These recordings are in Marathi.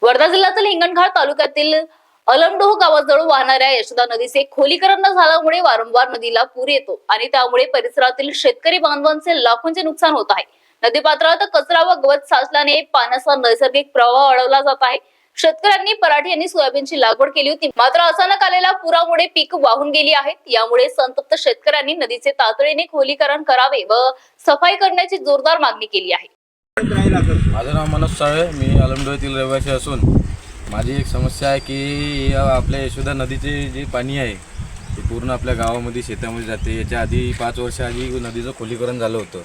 वर्धा जिल्ह्यातील हिंगणघाट तालुक्यातील अलमडोह गावाजवळ वाहणाऱ्या यशोदा नदीचे खोलीकरण न झाल्यामुळे वारंवार नदीला पूर येतो आणि त्यामुळे परिसरातील शेतकरी बांधवांचे लाखोंचे नुकसान होत आहे। नदीपात्रात कचरा व गवत साचल्याने पाण्याचा नैसर्गिक प्रवाह अडवला जात आहे। शेतकऱ्यांनी पराठी आणि सोयाबीनची लागवड केली होती, मात्र अचानक आलेल्या पुरामुळे पीक वाहून गेली आहेत। यामुळे संतप्त शेतकऱ्यांनी नदीचे तातडीने खोलीकरण करावे व सफाई करण्याची जोरदार मागणी केली आहे। माझं नाव मनोज साळे, मी अलमडोह येथील रहिवासी असून माझी एक समस्या आहे की आपल्या यशोदा नदीचे जे पाणी आहे ते पूर्ण आपल्या गावामध्ये शेतामध्ये जाते। याच्या आधी 5 वर्ष आधी नदीचं खोलीकरण झालं होतं।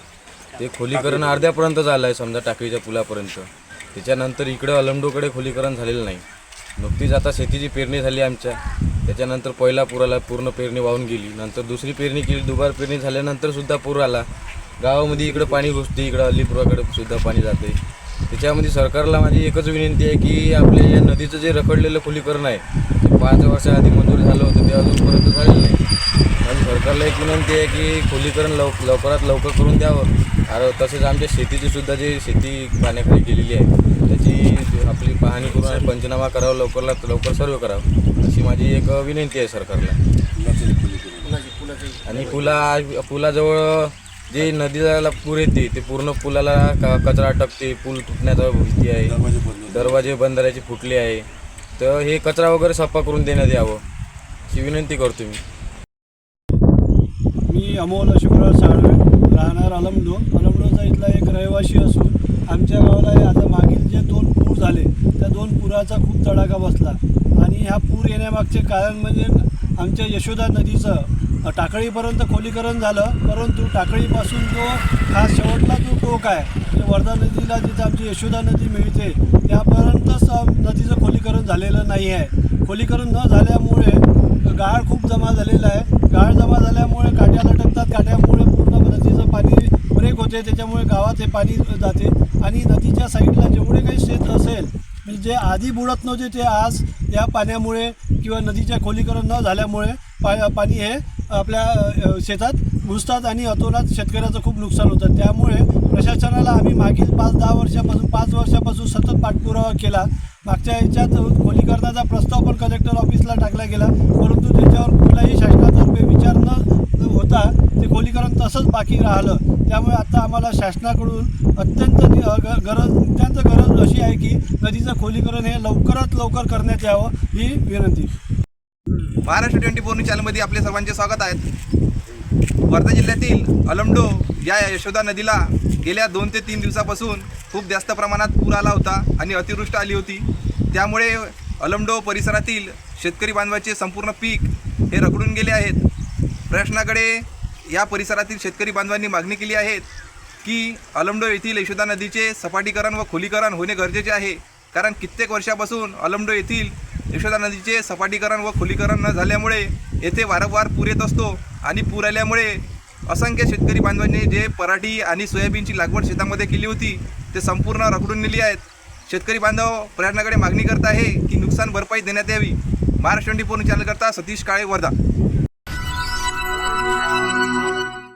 ते खोलीकरण अर्ध्यापर्यंत झालं आहे, समजा टाकळीच्या पुलापर्यंत। त्याच्यानंतर इकडं अलमडोहकडे खोलीकरण झालेलं नाही। नुकतीच आता शेतीची पेरणी झाली आमच्या, त्याच्यानंतर पहिला पूर आला, पूर्ण पेरणी वाहून गेली। नंतर दुसरी पेरणी केली, दुबार पेरणी झाल्यानंतर सुद्धा पूर आला। गावामध्ये इकडं पाणी घुसते, इकडं अलीपुराकडे सुद्धा पाणी जाते। त्याच्यामध्ये सरकारला माझी एकच विनंती आहे की आपल्या या नदीचं जे रखडलेलं खोलीकरण आहे ते 5 वर्षाआधी मंजूर झालं होतं, ते अजूनपर्यंत झालेलं नाही। माझी सरकारला एक विनंती आहे की खोलीकरण लवकरात लवकर करून द्यावं। आणि तसेच आमच्या शेतीची सुद्धा जे शेती पाण्याखाली गेलेली आहे त्याची आपली पाहणी करून आणि पंचनामा करावा, लवकरात लवकर सर्व करावं अशी माझी एक विनंती आहे सरकारला। आणि पुलाजवळ जे नदीला पूर येते ते पूर्ण पुलाला कचरा अटकते, पूल तुटण्याचा भीती आहे, दरवाजे बंधाऱ्याचे फुटले आहे। तर हे कचरा वगैरे सफा करून देण्यात यावं अशी विनंती करतो मी अमोल शिवराज साळवे, राहणार अलमडोहचा इथला एक रहिवासी असून आमच्या गावाला आता मागील जे 2 पूर झाले त्या 2 पुराचा खूप तडाखा बसला। आणि ह्या पूर येण्यामागचे कारण म्हणजे आमच्या यशोदा नदीचं टाकळीपर्यंत खोलीकरण झालं, परंतु टाकळीपासून जो खास शेवटला जो टोक आहे म्हणजे वर्धा नदीला जिथे आमची यशोदा नदी मिळते त्यापर्यंतच नदीचं खोलीकरण झालेलं नाही आहे। खोलीकरण न झाल्यामुळे गाळ खूप जमा झालेला आहे। गाळ जमा झाल्यामुळे काट्या लटकतात, काट्यामुळे पूर्ण नदीचं पाणी ब्रेक होते, त्याच्यामुळे गावात हे पाणी जाते। आणि नदीच्या साईडला जेवढे काही शेत असेल म्हणजे जे आधी बुडत नव्हते ते आज या पाण्यामुळे किंवा नदीच्या खोलीकरण न झाल्यामुळे पाणी हे आपल्या शेतात घुसतात आणि अतोनात शेतकऱ्याचं खूप नुकसान होतं। त्यामुळे प्रशासनाला आम्ही मागील 5 वर्षापासून सतत पाठपुरावा केला। मागच्या ह्याच्यात खोलीकरणाचा प्रस्ताव पण कलेक्टर ऑफिसला टाकला गेला, परंतु त्याच्यावर कुठलाही शासनातर्फे विचार न होता ते खोलीकरण तसंच बाकी राहिलं। त्यामुळे आता आम्हाला शासनाकडून अत्यंत गरज अशी आहे की नदीचं खोलीकरण हे लवकरात लवकर करण्यात यावं ही विनंती। महाराष्ट्र 24 न्यूज चॅनलमध्ये आपले सर्वांचे स्वागत आहे। वर्धा जिल्ह्यातील अलमडोह या यशोदा नदीला गेल्या 2 ते 3 दिवसापासून खूप जास्त प्रमाणात पूर आला होता आणि अतिवृष्टी आली होती। त्यामुळे अलमडोह परिसरातील शेतकरी बांधवाचे संपूर्ण पीक हे रखडून गेले आहेत। प्रशासनाकडे या परिसरातील शेतकरी बांधवांनी मागणी केली आहे की अलमडोह येथील यशोदा नदीचे सपाटीकरण व खोलीकरण होणे गरजेचे आहे, कारण कित्येक वर्षापासून अलमडोह येथील यशोदा नदीचे सपाटीकरण व खोलीकरण न झाल्यामुळे येथे वारंवार पूर येत असतो आणि पूर आल्यामुळे असंख्य शेतकरी बांधवांनी जे पराठी आणि सोयाबीनची लागवड शेतामध्ये केली होती ते संपूर्ण रखडून नेली आहेत। शेतकरी बांधव प्रशासनाकडे मागणी करत आहे की नुकसान भरपाई देण्यात यावी। महाराष्ट्र 24 चॅनल करता सतीश काळे, वर्धा।